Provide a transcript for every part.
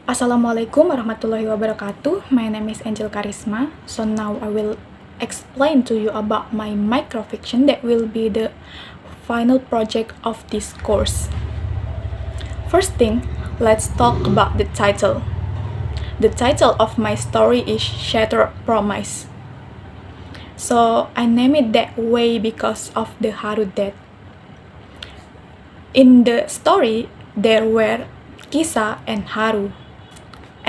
Assalamualaikum warahmatullahi wabarakatuh. My name is Angel Kharisma. So now I will explain to you about my microfiction that will be the final project of this course. First thing, let's talk about the title. The title of my story is Shattered Promise. So I named it that way because of the Haru death. In the story, there were Kisa and Haru,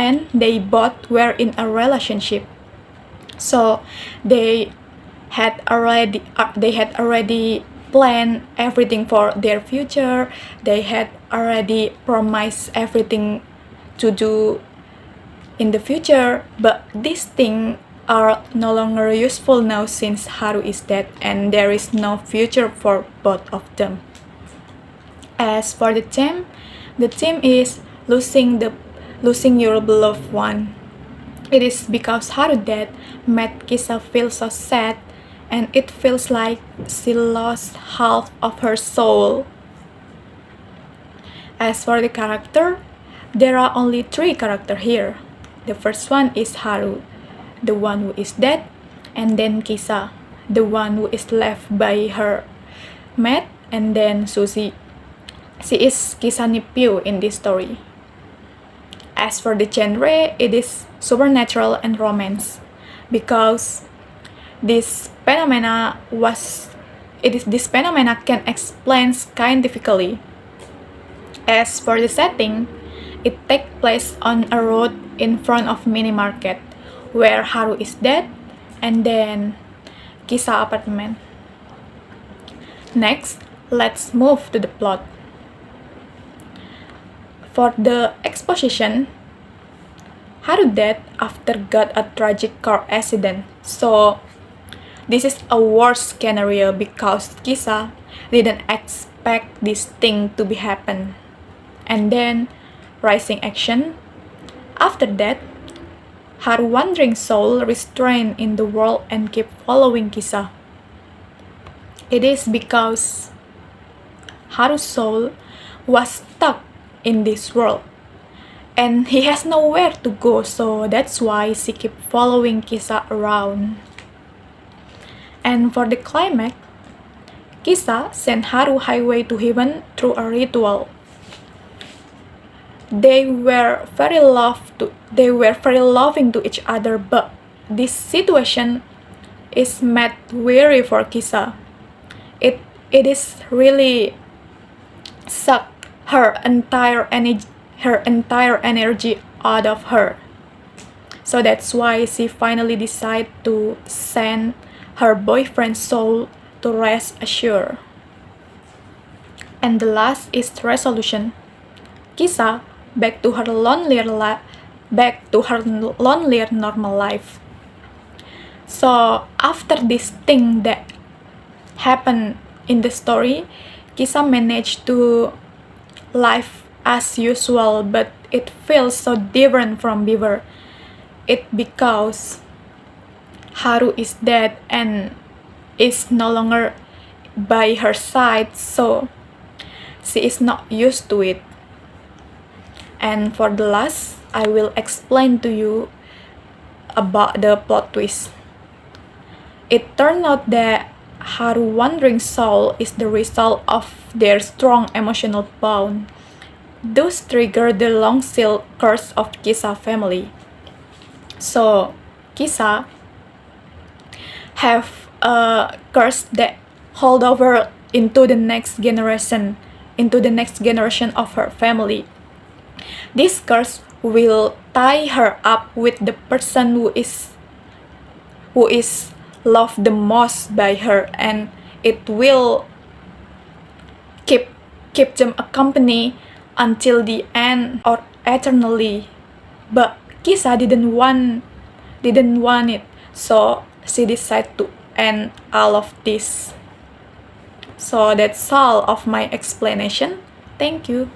and they both were in a relationship. So they had already planned everything for their future. They had already promised everything to do in the future, but these things are no longer useful now since Haru is dead and there is no future for both of them. As for the theme is losing your beloved one. It is because Haru death made Kisa feel so sad, and it feels like she lost half of her soul. As for the character, there are only 3 characters here. The first one is Haru, the one who is dead, and then Kisa, the one who is left by her mate, and then Suzy. She is Kisa Nipiu in this story. As for the genre, it is supernatural and romance, because this phenomena can explain scientifically. As for the setting, it takes place on a road in front of mini market where Haru is dead, and then Kisa apartment. Next, let's move to the plot. For the exposition, Haru died after got a tragic car accident. So this is a worst scenario because Kisa didn't expect this thing to be happen. And then rising action. After that, her wandering soul restrained in the world and keep following Kisa. It is because Haru's soul was stuck in this world, and he has nowhere to go, so that's why she keep following Kisa around. And for the climax, Kisa sent Haru highway to heaven through a ritual. They were very loving to each other, but this situation is made weary for Kisa. It is really sucked her entire energy out of her. So that's why she finally decided to send her boyfriend's soul to rest assured. And the last is resolution. Kisa back to her lonelier normal life. So after this thing that happened in the story, Kisa managed to life as usual, but it feels so different from before. It because Haru is dead and is no longer by her side, so she is not used to it. And for the last, I will explain to you about the plot twist. It turned out that Haru's wandering soul is the result of their strong emotional bond. Those trigger the long-sealed curse of Kisa family. So Kisa have a curse that hold over into the next generation of her family. This curse will tie her up with the person who is loved the most by her, and it will keep them accompany until the end or eternally. But Kisa didn't want it, so she decided to end all of this. So that's all of my explanation. Thank you.